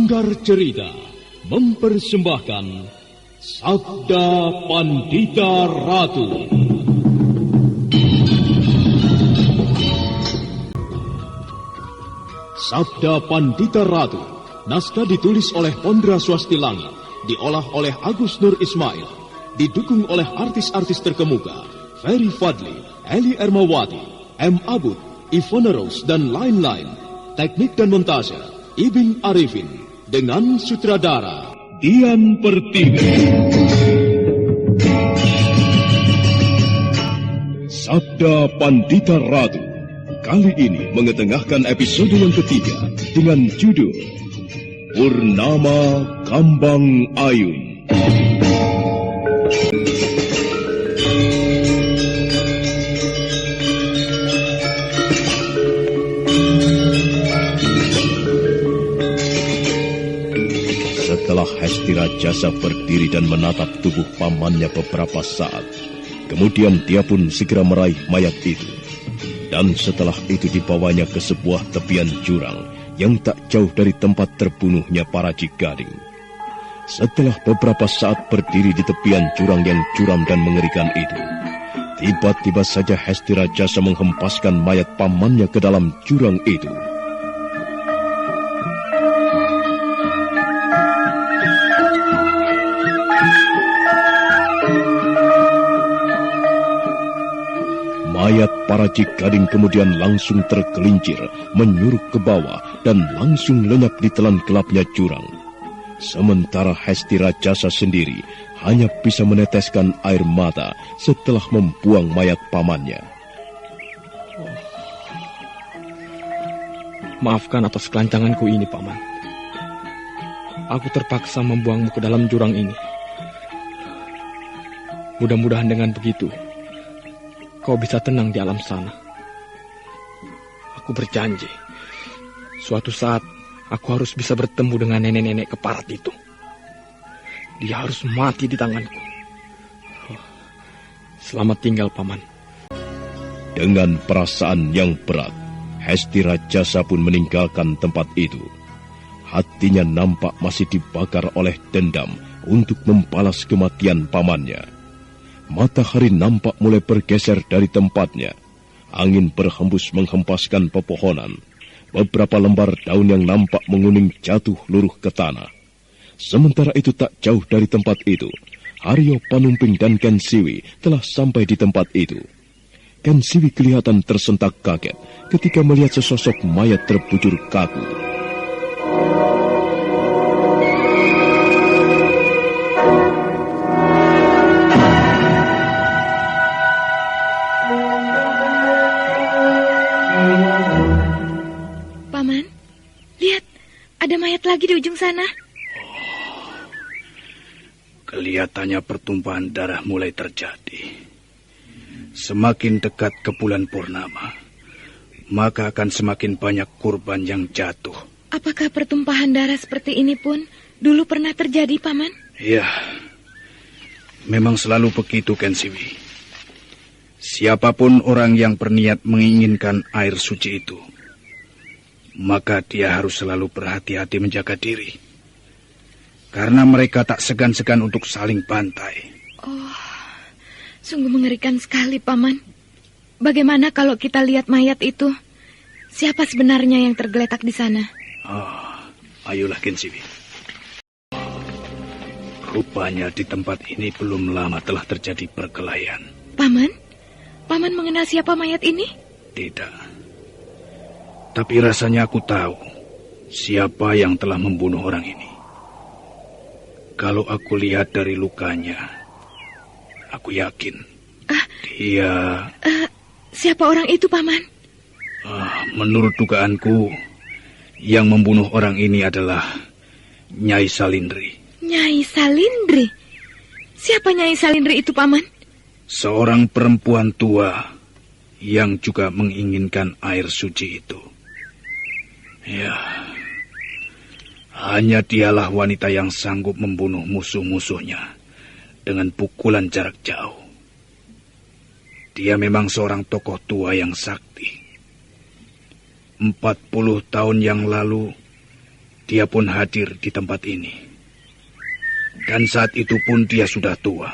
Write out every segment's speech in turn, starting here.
Sanggar Cerita mempersembahkan Sabda Pandita Ratu. Sabda Pandita Ratu, naskah ditulis oleh Pondra Swasti Langit, diolah oleh Agus Nur Ismail, didukung oleh artis-artis terkemuka, Ferry Fadli, Eli Ermawati, M. Abud, Ivona Rose, dan lain-lain. Teknik dan montase, Ibing Arifin, dengan sutradara Dian Pertiwi. Sabda Pandita Ratu kali ini mengetengahkan episode yang ketiga dengan judul Purnama Kambang Ayun. Setelah Hestirajasa berdiri dan menatap tubuh pamannya beberapa saat, kemudian dia pun segera meraih mayat itu. Dan setelah itu dibawanya ke sebuah tepian jurang yang tak jauh dari tempat terbunuhnya Paraji Gading. Setelah beberapa saat berdiri di tepian jurang yang curam dan mengerikan itu, tiba-tiba saja Hestirajasa menghempaskan mayat pamannya ke dalam jurang itu. Mayat Paraji Gading kemudian langsung tergelincir, menyuruk ke bawah, dan langsung lenyap di telan gelapnya jurang. Sementara Hestirajasa sendiri hanya bisa meneteskan air mata setelah membuang mayat pamannya. Maafkan atas kelancanganku ini, Paman. Aku terpaksa membuangmu ke dalam jurang ini. Mudah-mudahan dengan begitu kau bisa tenang di alam sana. Aku berjanji, suatu saat aku harus bisa bertemu dengan nenek-nenek keparat itu. Dia harus mati di tanganku. Selamat tinggal, Paman. Dengan perasaan yang berat, Hestirajasa pun meninggalkan tempat itu. Hatinya nampak masih dibakar oleh dendam untuk membalas kematian pamannya. Matahari nampak mulai bergeser dari tempatnya. Angin berhembus menghempaskan pepohonan. Beberapa lembar daun yang nampak menguning jatuh luruh ke tanah. Sementara itu tak jauh dari tempat itu, Aryo Panumping dan Ken Siwi telah sampai di tempat itu. Ken Siwi kelihatan tersentak kaget ketika melihat sesosok mayat terbujur kaku. Lagi di ujung sana. Kelihatannya pertumpahan darah mulai terjadi. Semakin dekat ke bulan purnama, maka akan semakin banyak kurban yang jatuh. Apakah pertumpahan darah seperti ini pun dulu pernah terjadi, Paman? Iya, memang selalu begitu, Ken Siwi. Siapapun orang yang berniat menginginkan air suci itu, maka dia harus selalu berhati-hati menjaga diri. Karena mereka tak segan-segan untuk saling bantai. Oh, sungguh mengerikan sekali, Paman. Bagaimana kalau kita lihat mayat itu? Siapa sebenarnya yang tergeletak di sana? Ayolah, Ken Siwi. Rupanya di tempat ini belum lama telah terjadi perkelahian. Paman? Paman mengenal siapa mayat ini? Tidak. Tapi rasanya aku tahu siapa yang telah membunuh orang ini. Kalau aku lihat dari lukanya, aku yakin dia... Siapa orang itu, Paman? Menurut dugaanku, yang membunuh orang ini adalah Nyai Salindri. Nyai Salindri? Siapa Nyai Salindri itu, Paman? Seorang perempuan tua yang juga menginginkan air suci itu. Ya, hanya dialah wanita yang sanggup membunuh musuh-musuhnya dengan pukulan jarak jauh. Dia memang seorang tokoh tua yang sakti. 40 tahun yang lalu, dia pun hadir di tempat ini. Dan saat itu pun dia sudah tua.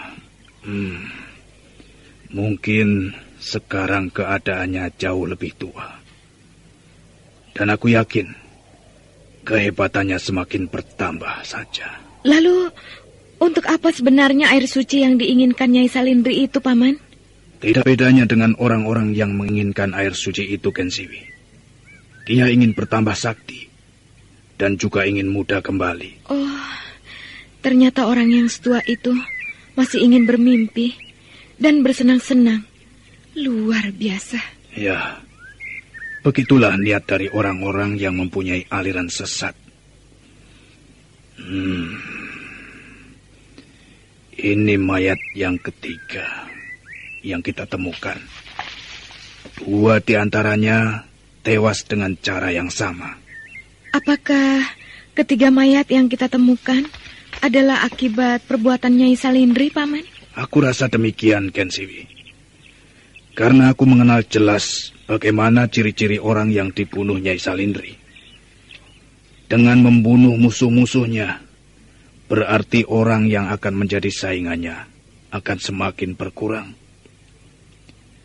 Mungkin sekarang keadaannya jauh lebih tua. Dan aku yakin kehebatannya semakin bertambah saja. Lalu, untuk apa sebenarnya air suci yang diinginkan Nyai Salindri itu, Paman? Tidak bedanya dengan orang-orang yang menginginkan air suci itu, Kensiwi. Dia ingin bertambah sakti dan juga ingin muda kembali. Oh, ternyata orang yang setua itu masih ingin bermimpi dan bersenang-senang. Luar biasa. Ya, begitulah niat dari orang-orang yang mempunyai aliran sesat. Ini mayat yang ketiga yang kita temukan. 2 di antaranya tewas dengan cara yang sama. Apakah ketiga mayat yang kita temukan adalah akibat perbuatan Nyai Salindri, Paman? Aku rasa demikian, Kensiwi. Karena aku mengenal jelas bagaimana ciri-ciri orang yang dibunuh Nyai Salindri. Dengan membunuh musuh-musuhnya, berarti orang yang akan menjadi saingannya akan semakin berkurang.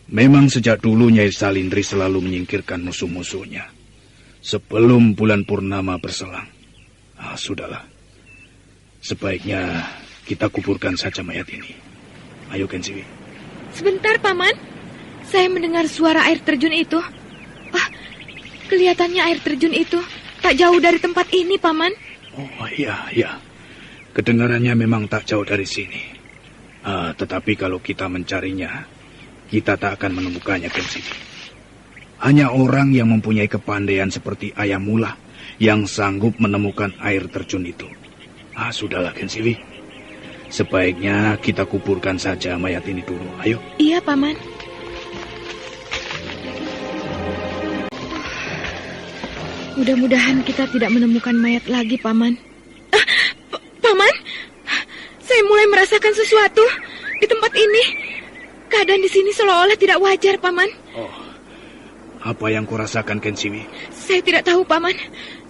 Memang sejak dulu Nyai Salindri selalu menyingkirkan musuh-musuhnya sebelum bulan purnama berselang. Sudahlah. Sebaiknya kita kuburkan saja mayat ini. Ayo, Kensiwi. Sebentar, Paman. Saya mendengar suara air terjun itu. Kelihatannya air terjun itu tak jauh dari tempat ini, Paman. Oh, iya. Kedengarannya memang tak jauh dari sini. Tetapi kalau kita mencarinya, kita tak akan menemukannya, Kensiwi. Hanya orang yang mempunyai kepandaian seperti Ayah Mula yang sanggup menemukan air terjun itu. Sudahlah, Kensiwi. Sebaiknya kita kuburkan saja mayat ini dulu. Ayo. Iya, Paman. Mudah-mudahan kita tidak menemukan mayat lagi, Paman. Paman, saya mulai merasakan sesuatu di tempat ini. Keadaan di sini seolah-olah tidak wajar, Paman. Apa yang kau rasakan, Kensiwi? Saya tidak tahu, Paman.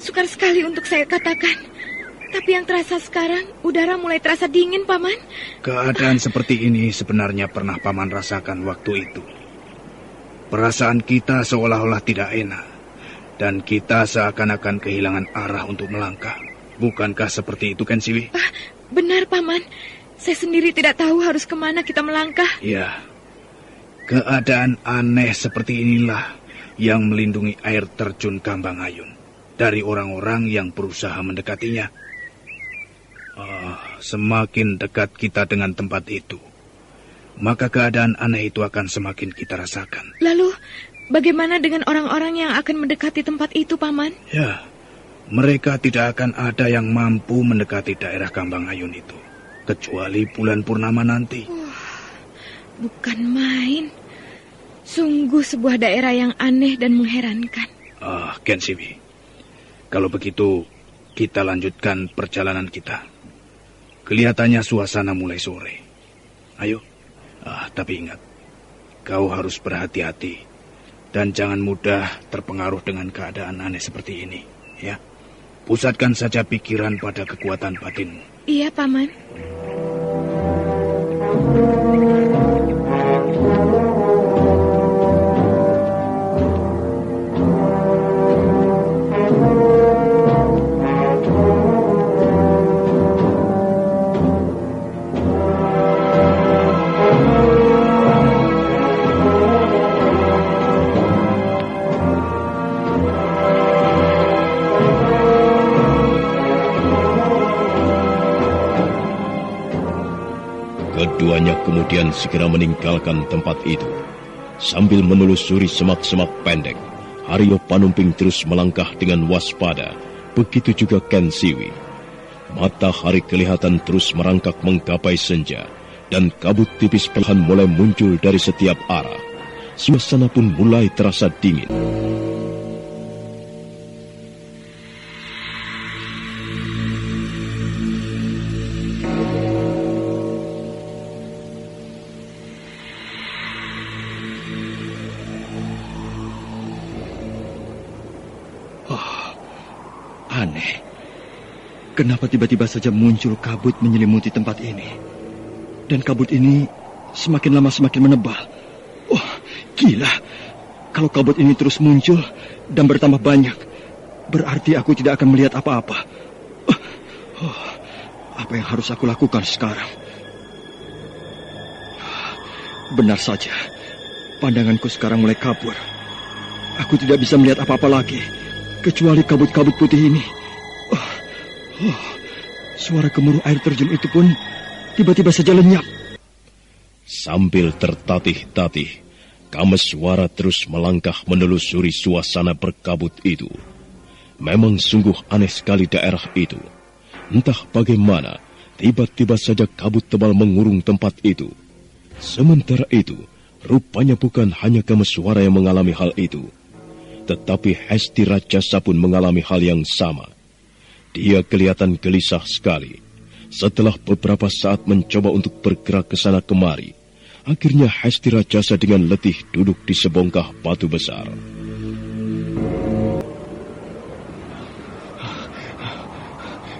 Sukar sekali untuk saya katakan. Tapi yang terasa sekarang, udara mulai terasa dingin, Paman. Keadaan seperti ini sebenarnya pernah Paman rasakan waktu itu. Perasaan kita seolah-olah tidak enak. Dan kita seakan-akan kehilangan arah untuk melangkah. Bukankah seperti itu, Kensiwi? Benar, Paman. Saya sendiri tidak tahu harus kemana kita melangkah. Ya, keadaan aneh seperti inilah yang melindungi air terjun Kambang Ayun dari orang-orang yang berusaha mendekatinya. Semakin dekat kita dengan tempat itu, maka keadaan aneh itu akan semakin kita rasakan. Lalu, bagaimana dengan orang-orang yang akan mendekati tempat itu, Paman? Ya, mereka tidak akan ada yang mampu mendekati daerah Kambang Ayun itu, kecuali bulan purnama nanti. Bukan main. Sungguh sebuah daerah yang aneh dan mengherankan. Kensiwi, kalau begitu kita lanjutkan perjalanan kita. Kelihatannya suasana mulai sore. Ayo. Tapi ingat, kau harus berhati-hati dan jangan mudah terpengaruh dengan keadaan aneh seperti ini, ya. Pusatkan saja pikiran pada kekuatan batinmu. Iya, Paman. Keduanya kemudian segera meninggalkan tempat itu. Sambil menelusuri semak-semak pendek, Haryo Panumping terus melangkah dengan waspada. Begitu juga Kensiwi. Matahari kelihatan terus merangkak menggapai senja, dan kabut tipis perlahan mulai muncul dari setiap arah. Suasana pun mulai terasa dingin. Aneh, Kenapa tiba-tiba saja muncul kabut menyelimuti tempat ini? Dan kabut ini semakin lama semakin menebal. Oh, gila. Kalau kabut ini terus muncul dan bertambah banyak, berarti aku tidak akan melihat apa-apa. Apa yang harus aku lakukan sekarang? Benar saja, pandanganku sekarang mulai kabur. Aku tidak bisa melihat apa-apa lagi, kecuali kabut-kabut putih ini. Suara gemuruh air terjun itu pun tiba-tiba saja lenyap. Sambil tertatih-tatih, Kameswara terus melangkah menelusuri suasana berkabut itu. Memang sungguh aneh sekali daerah itu. Entah bagaimana, tiba-tiba saja kabut tebal mengurung tempat itu. Sementara itu, rupanya bukan hanya Kameswara yang mengalami hal itu, tetapi Hesti Rajasa pun mengalami hal yang sama. Dia kelihatan gelisah sekali. Setelah beberapa saat mencoba untuk bergerak ke sana kemari, akhirnya Hesti Rajasa dengan letih duduk di sebongkah batu besar.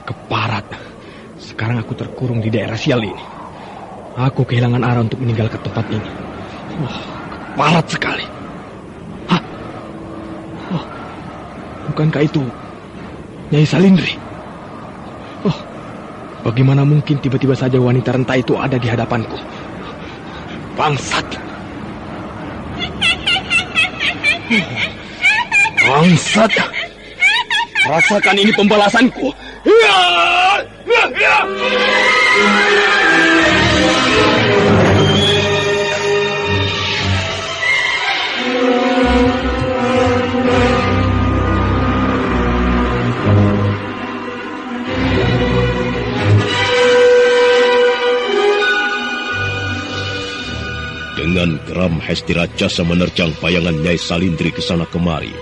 Keparat. Sekarang aku terkurung di daerah sial ini. Aku kehilangan arah untuk meninggalkan tempat ini. Keparat sekali. Bukankah itu Nyai Salindri? Bagaimana mungkin tiba-tiba saja wanita renta itu ada di hadapanku? Bangsat! Bangsat! Rasakan ini pembalasanku! Dengan geram Hesti Rajasa menerjang bayangan Nyai Salindri ke sana kemari.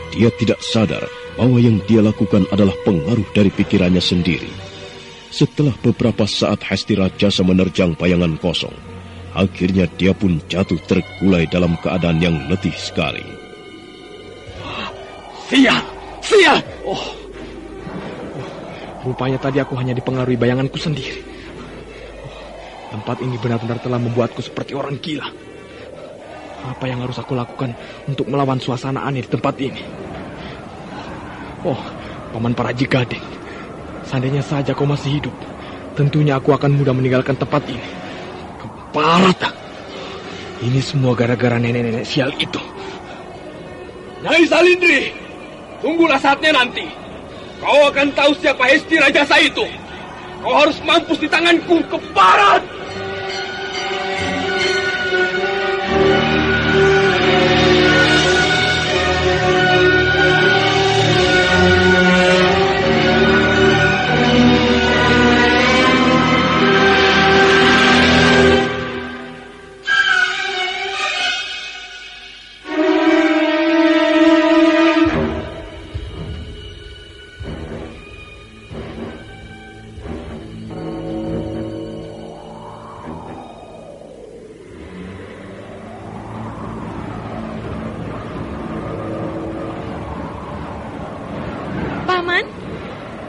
Dia tidak sadar bahwa yang dia lakukan adalah pengaruh dari pikirannya sendiri. Setelah beberapa saat Hesti Rajasa menerjang bayangan kosong, akhirnya dia pun jatuh terkulai dalam keadaan yang letih sekali. Sial! Sial! Rupanya tadi aku hanya dipengaruhi bayanganku sendiri. Tempat ini benar-benar telah membuatku seperti orang gila. Apa yang harus aku lakukan untuk melawan suasana aneh di tempat ini? Paman Paraji Gading, seandainya saja kau masih hidup, tentunya aku akan mudah meninggalkan tempat ini. Keparat! Ini semua gara-gara nenek-nenek sial itu. Nyai Salindri, tunggulah saatnya nanti. Kau akan tahu siapa Hesti Rajasa itu. Kau harus mampus di tanganku, Keparat!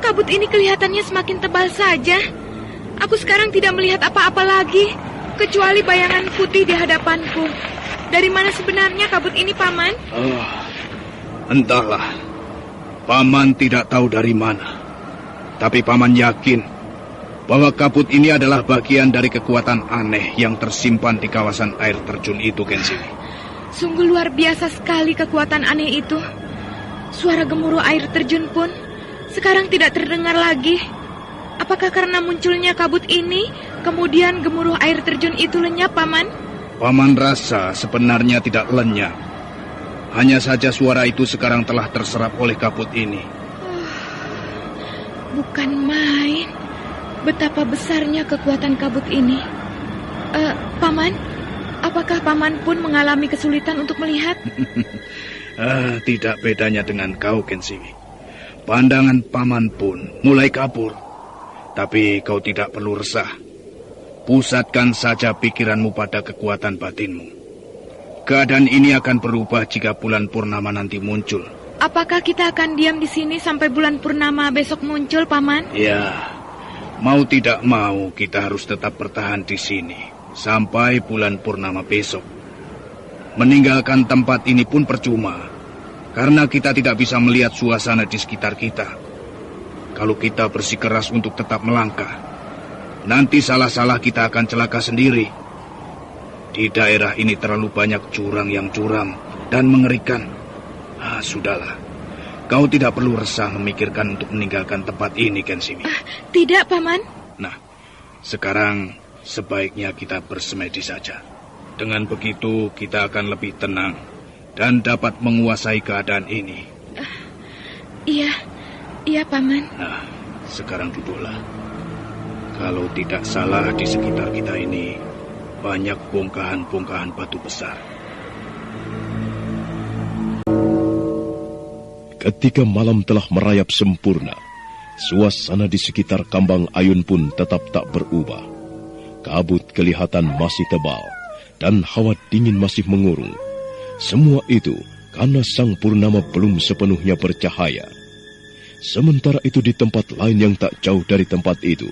Kabut ini kelihatannya semakin tebal saja. Aku sekarang tidak melihat apa-apa lagi, kecuali bayangan putih di hadapanku. Dari mana sebenarnya kabut ini, Paman? Entahlah. Paman tidak tahu dari mana. Tapi Paman yakin bahwa kabut ini adalah bagian dari kekuatan aneh yang tersimpan di kawasan air terjun itu, Kensini. Sungguh luar biasa sekali kekuatan aneh itu. Suara gemuruh air terjun pun sekarang tidak terdengar lagi. Apakah karena munculnya kabut ini, kemudian gemuruh air terjun itu lenyap, Paman? Paman rasa sebenarnya tidak lenyap. Hanya saja suara itu sekarang telah terserap oleh kabut ini. Bukan main. Betapa besarnya kekuatan kabut ini. Paman, apakah Paman pun mengalami kesulitan untuk melihat? Tidak bedanya dengan kau, Kensini. Pandangan Paman pun mulai kabur. Tapi kau tidak perlu resah. Pusatkan saja pikiranmu pada kekuatan batinmu. Keadaan ini akan berubah jika bulan purnama nanti muncul. Apakah kita akan diam di sini sampai bulan purnama besok muncul, Paman? Ya, mau tidak mau kita harus tetap bertahan di sini sampai bulan purnama besok. Meninggalkan tempat ini pun percuma, karena kita tidak bisa melihat suasana di sekitar kita. Kalau kita bersikeras untuk tetap melangkah, nanti salah-salah kita akan celaka sendiri. Di daerah ini terlalu banyak jurang yang curam dan mengerikan. Sudahlah. Kau tidak perlu resah memikirkan untuk meninggalkan tempat ini, Kensimi. Tidak, Paman. Nah, sekarang sebaiknya kita bersemedi saja. Dengan begitu, kita akan lebih tenang dan dapat menguasai keadaan ini. Iya, Paman. Nah, sekarang duduklah. Kalau tidak salah, di sekitar kita ini banyak bongkahan-bongkahan batu besar. Ketika malam telah merayap sempurna, suasana di sekitar Kambang Ayun pun tetap tak berubah. Kabut kelihatan masih tebal, dan hawa dingin masih mengurung. Semua itu karena sang purnama belum sepenuhnya bercahaya. Sementara itu di tempat lain yang tak jauh dari tempat itu,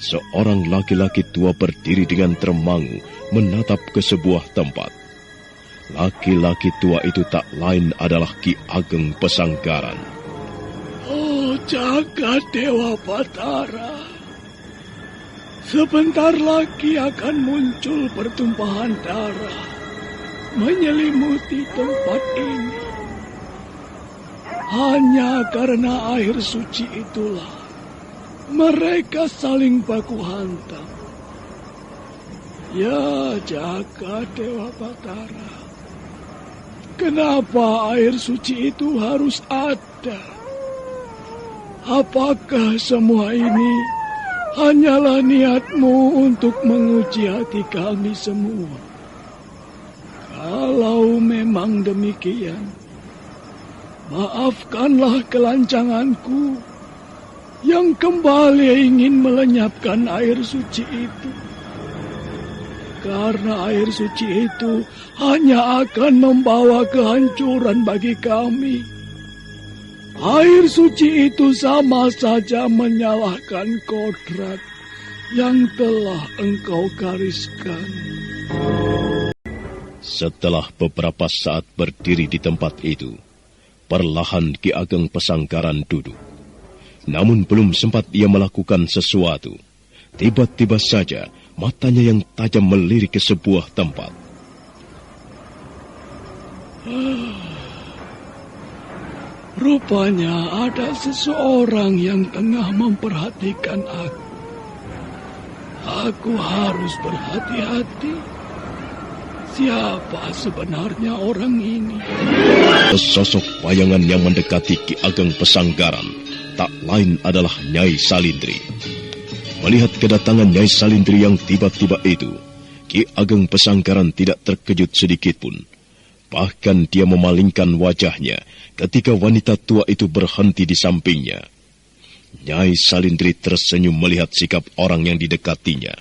seorang laki-laki tua berdiri dengan termangu menatap ke sebuah tempat. Laki-laki tua itu tak lain adalah Ki Ageng Pesanggaran. Oh, jagat Dewa Batara. Sebentar lagi akan muncul pertumpahan darah menyelimuti tempat ini. Hanya karena air suci itulah mereka saling baku hantam. Ya, jagat Dewa Batara. Kenapa air suci itu harus ada? Apakah semua ini hanyalah niatmu untuk menguji hati kami semua? Kalau memang demikian, maafkanlah kelancanganku yang kembali ingin melenyapkan air suci itu. Karena air suci itu hanya akan membawa kehancuran bagi kami. Air suci itu sama saja menyalahkan kodrat yang telah engkau gariskan. Setelah beberapa saat berdiri di tempat itu, perlahan Ki Ageng Pesanggaran duduk. Namun belum sempat ia melakukan sesuatu, tiba-tiba saja matanya yang tajam melirik ke sebuah tempat. Rupanya ada seseorang yang tengah memperhatikan aku. Aku harus berhati-hati. Siapa sebenarnya orang ini? Sosok bayangan yang mendekati Ki Ageng Pesanggaran tak lain adalah Nyai Salindri. Melihat kedatangan Nyai Salindri yang tiba-tiba itu, Ki Ageng Pesanggaran tidak terkejut sedikitpun. Bahkan dia memalingkan wajahnya ketika wanita tua itu berhenti di sampingnya. Nyai Salindri tersenyum melihat sikap orang yang didekatinya.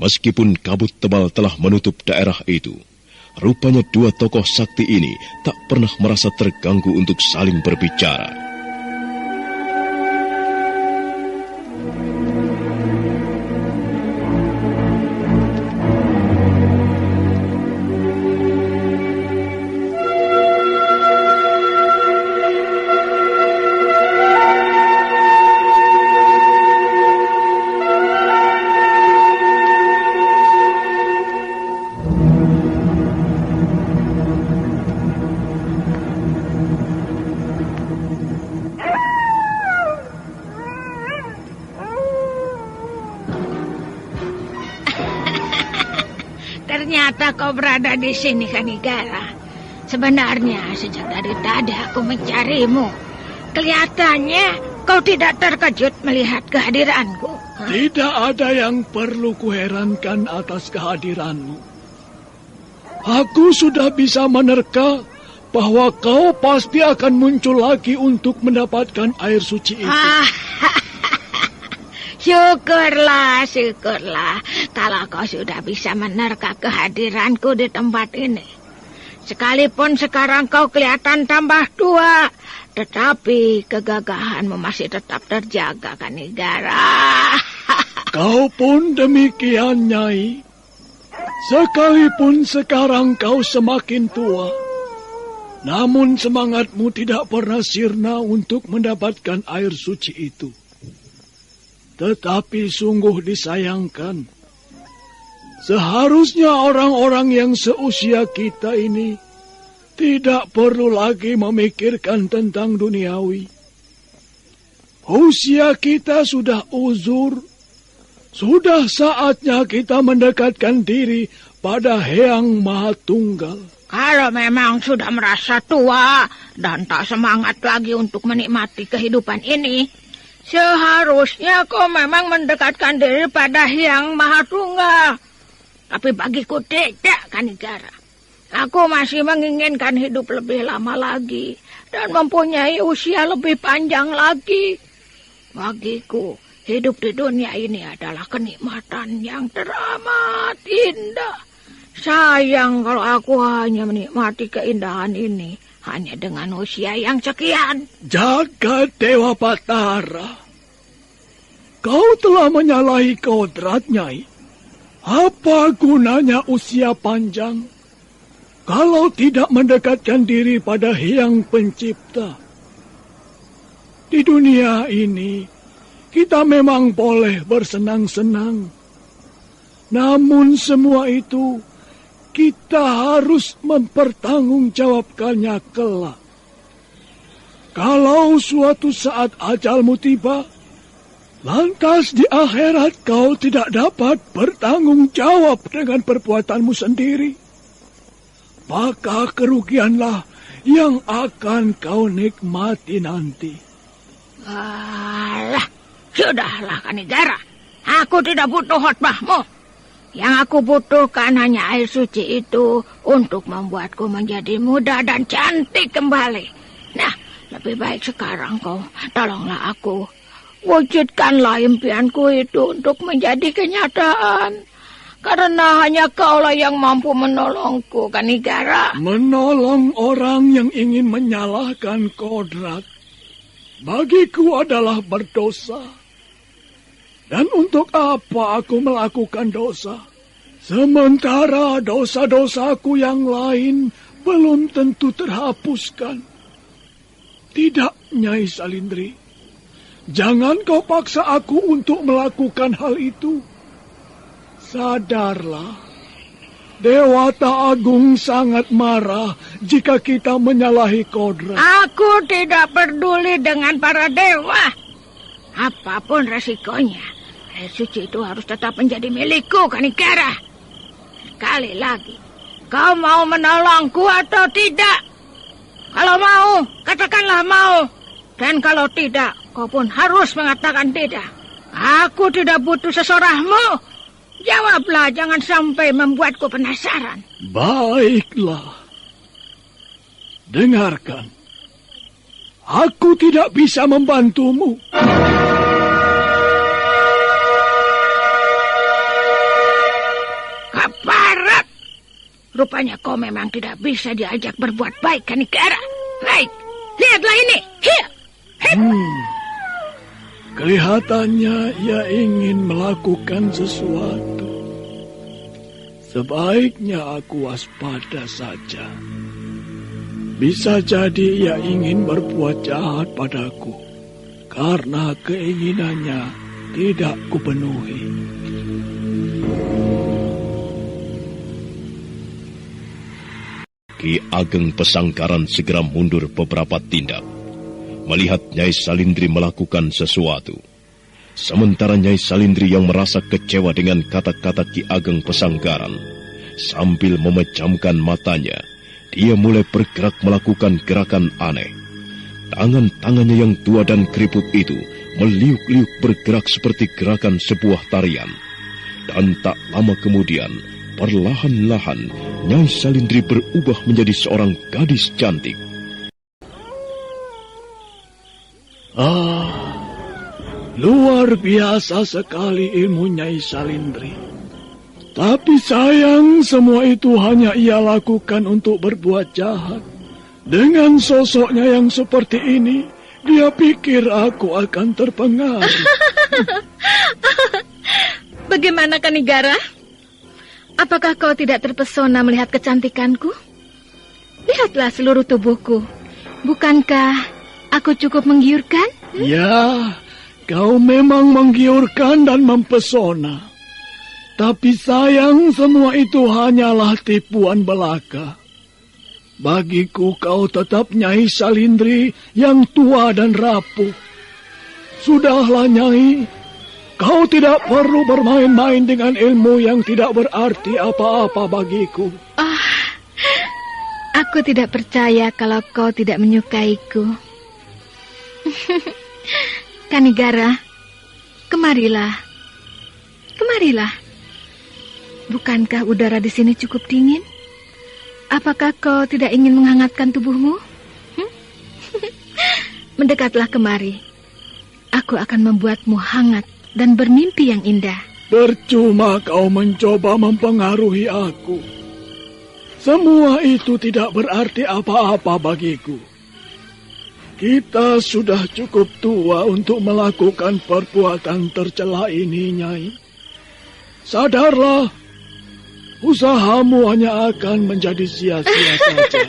Meskipun kabut tebal telah menutup daerah itu, rupanya dua tokoh sakti ini tak pernah merasa terganggu untuk saling berbicara. Ternyata kau berada di sini, Kanigara. Sebenarnya sejak dari tadi aku mencarimu. Kelihatannya kau tidak terkejut melihat kehadiranku. Tidak ada yang perlu kuherankan atas kehadiranmu. Aku sudah bisa menerka bahwa kau pasti akan muncul lagi untuk mendapatkan air suci itu. Syukurlah, syukurlah kalau kau sudah bisa menerka kehadiranku di tempat ini. Sekalipun sekarang kau kelihatan tambah tua, tetapi kegagahanmu masih tetap terjaga, Kanigara. Kau pun demikian, Nyai. Sekalipun sekarang kau semakin tua, namun semangatmu tidak pernah sirna untuk mendapatkan air suci itu. Tetapi sungguh disayangkan, seharusnya orang-orang yang seusia kita ini tidak perlu lagi memikirkan tentang duniawi. Usia kita sudah uzur, sudah saatnya kita mendekatkan diri pada Hyang Maha Tunggal. Kalau memang sudah merasa tua dan tak semangat lagi untuk menikmati kehidupan ini, seharusnya kau memang mendekatkan diri pada Hyang Maha Tunggal. Tapi bagiku tidak, Kanigara. Aku masih menginginkan hidup lebih lama lagi dan mempunyai usia lebih panjang lagi. Bagiku, hidup di dunia ini adalah kenikmatan yang teramat indah. Sayang kalau aku hanya menikmati keindahan ini hanya dengan usia yang sekian. Jagat Dewa Batara, kau telah menyalahi kodrat, Nyai. Apa gunanya usia panjang kalau tidak mendekatkan diri pada Hyang Pencipta? Di dunia ini, kita memang boleh bersenang-senang. Namun semua itu kita harus mempertanggungjawabkannya kelak. Kalau suatu saat ajalmu tiba, lantas di akhirat kau tidak dapat bertanggung jawab dengan perbuatanmu sendiri, maka kerugianlah yang akan kau nikmati nanti. Alah, sudahlah, Kanigara. Aku tidak butuh khotbahmu. Yang aku butuhkan hanya air suci itu untuk membuatku menjadi muda dan cantik kembali. Nah, lebih baik sekarang kau tolonglah aku. Wujudkanlah impianku itu untuk menjadi kenyataan. Karena hanya kaulah yang mampu menolongku, Kanigara. Menolong orang yang ingin menyalahkan kodrat bagiku adalah berdosa. Dan untuk apa aku melakukan dosa? Sementara dosa-dosaku yang lain belum tentu terhapuskan. Tidak, Nyai Salindri. Jangan kau paksa aku untuk melakukan hal itu. Sadarlah, Dewata Agung sangat marah jika kita menyalahi kodrat. Aku tidak peduli dengan para dewa. Apapun resikonya, air suci itu harus tetap menjadi milikku, Kanigara. Sekali lagi, kau mau menolongku atau tidak? Kalau mau, katakanlah mau. Dan kalau tidak, kau pun harus mengatakan tidak. Aku tidak butuh sesorahmu. Jawablah, jangan sampai membuatku penasaran. Baiklah. Dengarkan. Aku tidak bisa membantumu. Kaparat! Rupanya kau memang tidak bisa diajak berbuat baik, Kanigara. Baik, lihatlah ini. Here. Kelihatannya ia ingin melakukan sesuatu. Sebaiknya aku waspada saja. Bisa jadi ia ingin berbuat jahat padaku karena keinginannya tidak kupenuhi. Ki Ageng Pesanggaran segera mundur beberapa tindak, melihat Nyai Salindri melakukan sesuatu. Sementara Nyai Salindri yang merasa kecewa dengan kata-kata Ki Ageng Pesanggaran, sambil memejamkan matanya, dia mulai bergerak melakukan gerakan aneh. Tangan-tangannya yang tua dan keriput itu meliuk-liuk bergerak seperti gerakan sebuah tarian. Dan tak lama kemudian, perlahan-lahan Nyai Salindri berubah menjadi seorang gadis cantik. Luar biasa sekali ilmu Nyai Salindri. Tapi sayang, semua itu hanya ia lakukan untuk berbuat jahat. Dengan sosoknya yang seperti ini, dia pikir aku akan terpengaruh. Bagaimana, Kanigara? Apakah kau tidak terpesona melihat kecantikanku? Lihatlah seluruh tubuhku. Bukankah aku cukup menggiurkan? Ya, kau memang menggiurkan dan mempesona. Tapi sayang, semua itu hanyalah tipuan belaka. Bagiku kau tetap Nyai Salindri yang tua dan rapuh. Sudahlah, Nyai. Kau tidak perlu bermain-main dengan ilmu yang tidak berarti apa-apa bagiku. Aku tidak percaya kalau kau tidak menyukaiku. Kanigara, kemarilah. Kemarilah. Bukankah udara di sini cukup dingin? Apakah kau tidak ingin menghangatkan tubuhmu? Mendekatlah kemari. Aku akan membuatmu hangat dan bermimpi yang indah. Percuma kau mencoba mempengaruhi aku. Semua itu tidak berarti apa-apa bagiku. Kita sudah cukup tua untuk melakukan perbuatan tercela ini, Nyai. Sadarlah, usahamu hanya akan menjadi sia-sia saja.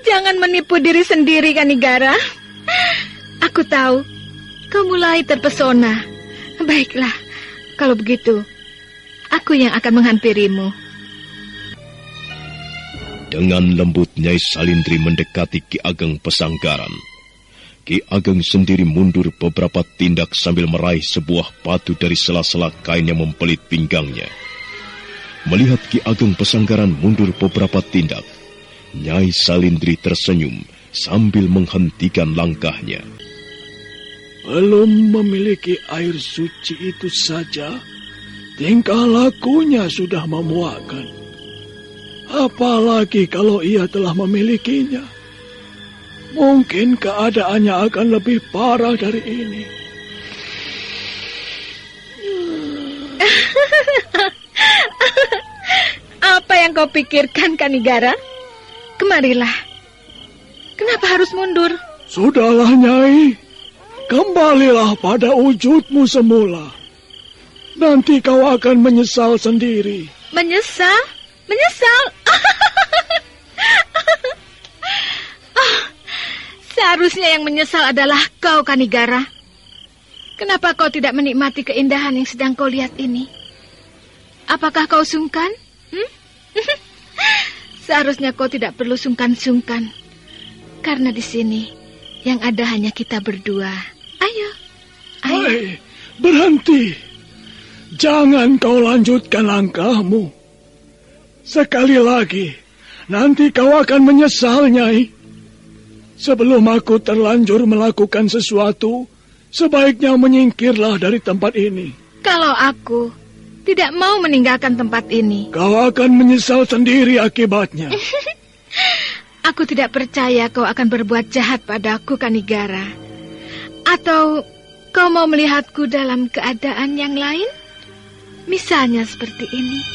Jangan menipu diri sendiri, Kanigara. Aku tahu, kau mulai terpesona. Baiklah, kalau begitu, aku yang akan menghampirimu. Dengan lembut Nyai Salindri mendekati Ki Ageng Pesanggaran. Ki Ageng sendiri mundur beberapa tindak sambil meraih sebuah batu dari sela-sela kain yang mempelit pinggangnya. Melihat Ki Ageng Pesanggaran mundur beberapa tindak, Nyai Salindri tersenyum sambil menghentikan langkahnya. Belum memiliki air suci itu saja, tingkah lakunya sudah memuakkan. Apalagi kalau ia telah memilikinya. Mungkin keadaannya akan lebih parah dari ini. Apa yang kau pikirkan, Kanigara? Kemarilah. Kenapa harus mundur? Sudahlah, Nyai. Kembalilah pada wujudmu semula. Nanti kau akan menyesal sendiri. Menyesal? Menyesal? Seharusnya yang menyesal adalah kau, Kanigara. Kenapa kau tidak menikmati keindahan yang sedang kau lihat ini? Apakah kau sungkan? Seharusnya kau tidak perlu sungkan-sungkan. Karena di sini yang ada hanya kita berdua. Ayo. Hai, berhenti. Jangan kau lanjutkan langkahmu. Sekali lagi, nanti kau akan menyesal, Nyai. Sebelum aku terlanjur melakukan sesuatu, sebaiknya menyingkirlah dari tempat ini. Kalau aku tidak mau meninggalkan tempat ini, kau akan menyesal sendiri akibatnya. Aku tidak percaya kau akan berbuat jahat padaku, Kanigara. Atau kau mau melihatku dalam keadaan yang lain? Misalnya seperti ini.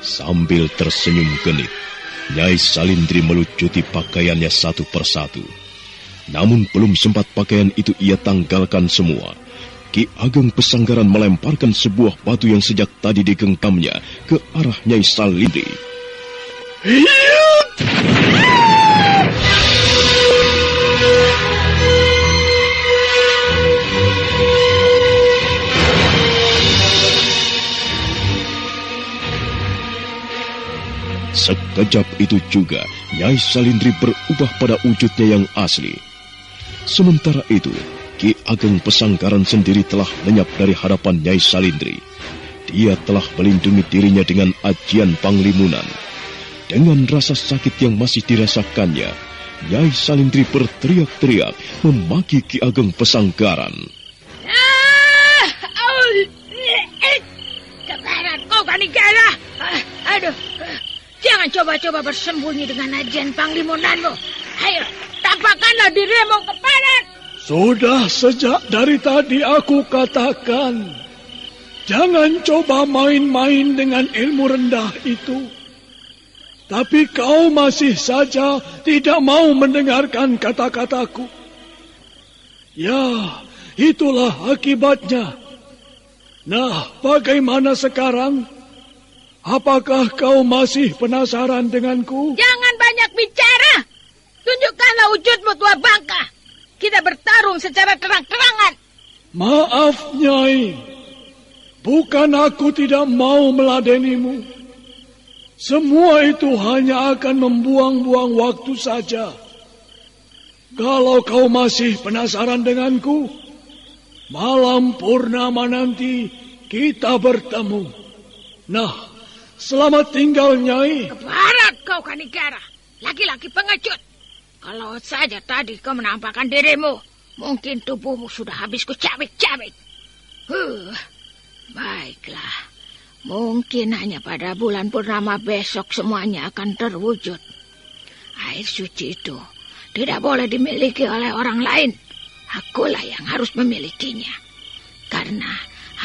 Sambil tersenyum genit, Nyai Salindri melucuti pakaiannya satu persatu. Namun belum sempat pakaian itu ia tanggalkan semua, Ki Ageng Pesanggaran melemparkan sebuah batu yang sejak tadi digenggamnya ke arah Nyai Salindri. Sekejap itu juga, Nyai Salindri berubah pada wujudnya yang asli. Sementara itu, Ki Ageng Pesanggaran sendiri telah lenyap dari hadapan Nyai Salindri. Dia telah melindungi dirinya dengan ajian panglimunan. Dengan rasa sakit yang masih dirasakannya, Nyai Salindri berteriak-teriak memaki Ki Ageng Pesanggaran. Kebaran kau, Kanigara! Aduh, jangan coba-coba bersembunyi dengan ajian panglimunanmu. Ayo, tampakkanlah dirimu keparat. Sudah sejak dari tadi aku katakan, jangan coba main-main dengan ilmu rendah itu. Tapi kau masih saja tidak mau mendengarkan kata-kataku. Ya, itulah akibatnya. Nah, bagaimana sekarang? Apakah kau masih penasaran denganku? Jangan banyak bicara. Tunjukkanlah wujudmu, tua bangka. Kita bertarung secara terang-terangan. Maaf, Nyai. Bukan aku tidak mau meladenimu. Semua itu hanya akan membuang-buang waktu saja. Kalau kau masih penasaran denganku, malam purnama nanti kita bertemu. Nah, selamat tinggal, Nyai. Keparat kau, Kanigara. Laki-laki pengecut. Kalau saja tadi kau menampakkan dirimu, mungkin tubuhmu sudah habis kucabik-cabik. Baiklah. Mungkin hanya pada bulan purnama besok semuanya akan terwujud. Air suci itu tidak boleh dimiliki oleh orang lain. Akulah yang harus memilikinya. Karena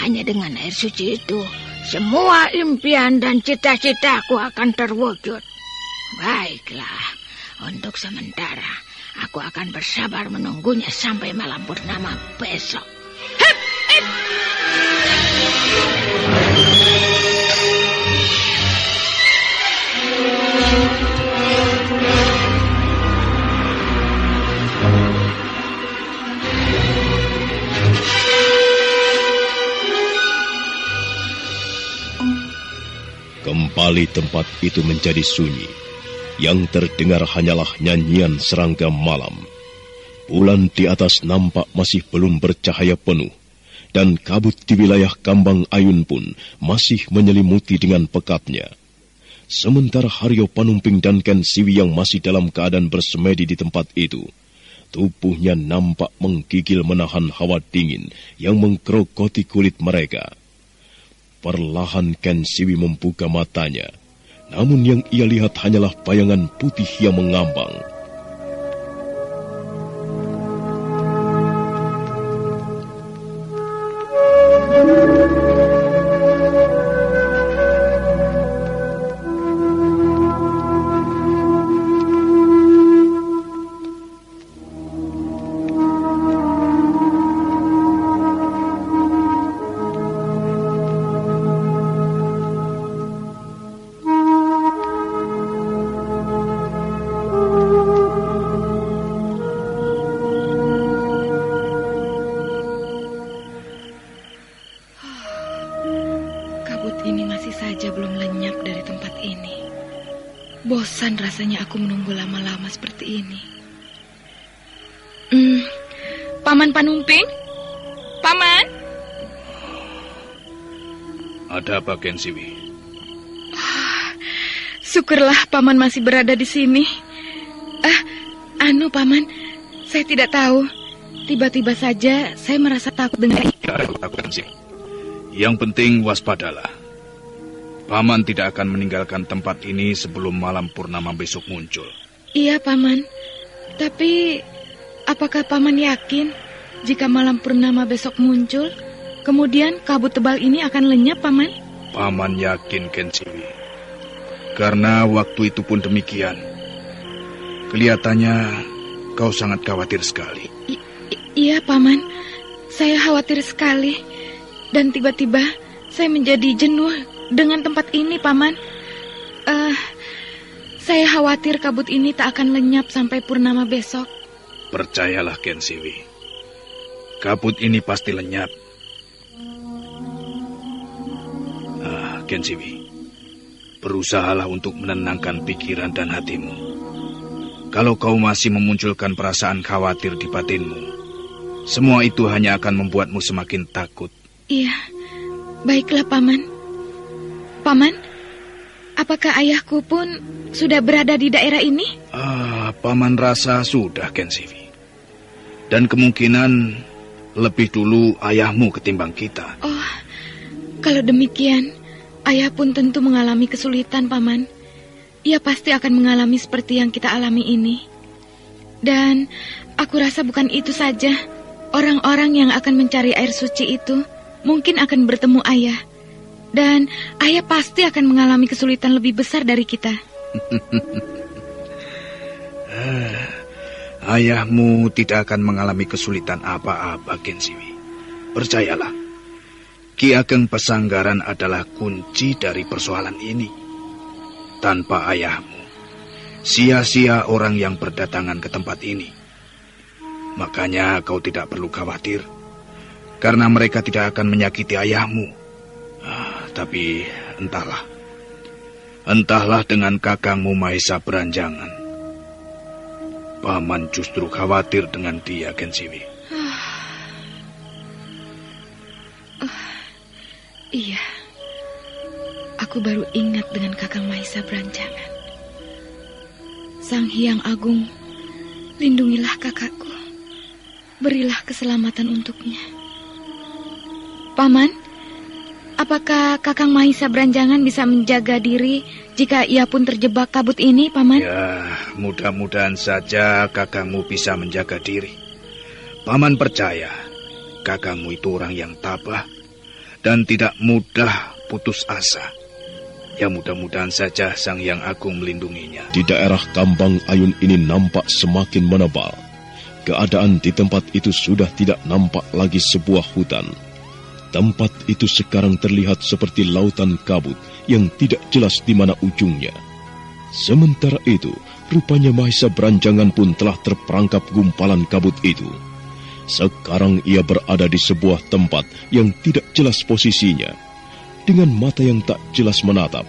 hanya dengan air suci itu, semua impian dan cita-citaku akan terwujud. Baiklah, untuk sementara aku akan bersabar menunggunya sampai malam purnama besok. Hip, hip. Kembali tempat itu menjadi sunyi. Yang terdengar hanyalah nyanyian serangga malam. Bulan di atas nampak masih belum bercahaya penuh. Dan kabut di wilayah Kambang Ayun pun masih menyelimuti dengan pekatnya. Sementara Haryo Panumping dan Ken Siwi yang masih dalam keadaan bersemedi di tempat itu, tubuhnya nampak menggigil menahan hawa dingin yang menggerogoti kulit mereka. Perlahan Ken Siwi membuka matanya, namun yang ia lihat hanyalah bayangan putih yang mengambang. Bosan rasanya aku menunggu lama-lama seperti ini. Paman Panumping? Paman? Ada apa, Ken Siwi? Syukurlah Paman masih berada di sini. Paman, saya tidak tahu. Tiba-tiba saja saya merasa takut dengan... Yang penting waspadalah. Paman tidak akan meninggalkan tempat ini sebelum malam purnama besok muncul. Iya, Paman. Tapi, apakah Paman yakin jika malam purnama besok muncul, kemudian kabut tebal ini akan lenyap, Paman? Paman yakin, Ken Siwi. Karena waktu itu pun demikian. Kelihatannya kau sangat khawatir sekali. Iya, Paman. Saya khawatir sekali. Dan tiba-tiba saya menjadi jenuh dengan tempat ini, Paman. Saya khawatir kabut ini tak akan lenyap sampai purnama besok. Percayalah, Ken Siwi. Kabut ini pasti lenyap. Ken Siwi, berusahalah untuk menenangkan pikiran dan hatimu. Kalau kau masih memunculkan perasaan khawatir di batinmu, semua itu hanya akan membuatmu semakin takut. Iya, baiklah, Paman. Paman, apakah ayahku pun sudah berada di daerah ini? Paman rasa sudah, Ken Siwi. Dan kemungkinan lebih dulu ayahmu ketimbang kita. Oh, kalau demikian, Ayah pun tentu mengalami kesulitan, Paman. Ia pasti akan mengalami seperti yang kita alami ini. Dan aku rasa bukan itu saja. Orang-orang yang akan mencari air suci itu mungkin akan bertemu ayah. Dan ayah pasti akan mengalami kesulitan lebih besar dari kita. Ayahmu tidak akan mengalami kesulitan apa-apa, Gensiwi. Percayalah, Ki Ageng Pesanggaran adalah kunci dari persoalan ini. Tanpa ayahmu, sia-sia orang yang berdatangan ke tempat ini. Makanya kau tidak perlu khawatir, karena mereka tidak akan menyakiti ayahmu. Tapi entahlah dengan kakangmu Mahesa Beranjangan. Paman justru khawatir dengan dia, Gensiwi. Iya, aku baru ingat dengan kakang Mahesa Beranjangan. Sang Hyang Agung, lindungilah kakakku. Berilah keselamatan untuknya. Paman, apakah kakang Mahesa Beranjangan bisa menjaga diri jika ia pun terjebak kabut ini, Paman? Ya, mudah-mudahan saja kakangmu bisa menjaga diri. Paman percaya, kakangmu itu orang yang tabah dan tidak mudah putus asa. Ya, mudah-mudahan saja Sang Hyang Agung melindunginya. Di daerah Kambang Ayun ini nampak semakin menebal. Keadaan di tempat itu sudah tidak nampak lagi sebuah hutan. Tempat itu sekarang terlihat seperti lautan kabut yang tidak jelas di mana ujungnya. Sementara itu, rupanya Mahesa Beranjangan pun telah terperangkap gumpalan kabut itu. Sekarang ia berada di sebuah tempat yang tidak jelas posisinya. Dengan mata yang tak jelas menatap,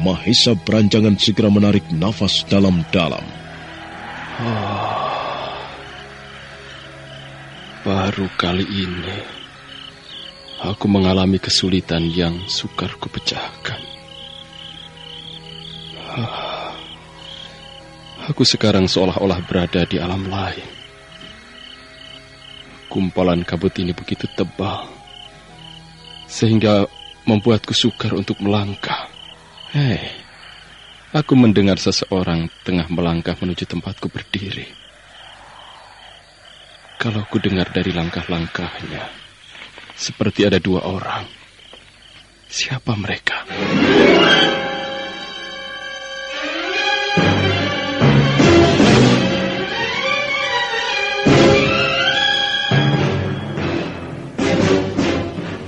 Mahesa Beranjangan segera menarik nafas dalam-dalam. Baru kali ini aku mengalami kesulitan yang sukar kupecahkan. Aku sekarang seolah-olah berada di alam lain. Gumpalan kabut ini begitu tebal, sehingga membuatku sukar untuk melangkah. Aku mendengar seseorang tengah melangkah menuju tempatku berdiri. Kalau ku dengar dari langkah-langkahnya, seperti ada dua orang. Siapa mereka?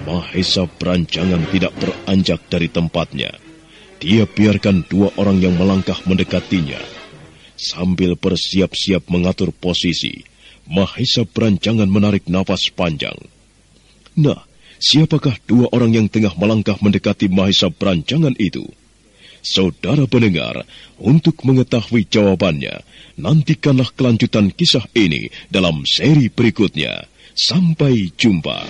Mahesa Beranjangan tidak beranjak dari tempatnya. Dia biarkan dua orang yang melangkah mendekatinya. Sambil bersiap-siap mengatur posisi, Mahesa Beranjangan menarik nafas panjang. Nah, siapakah dua orang yang tengah melangkah mendekati Mahesa Beranjangan itu? Saudara pendengar, untuk mengetahui jawabannya, nantikanlah kelanjutan kisah ini dalam seri berikutnya. Sampai jumpa.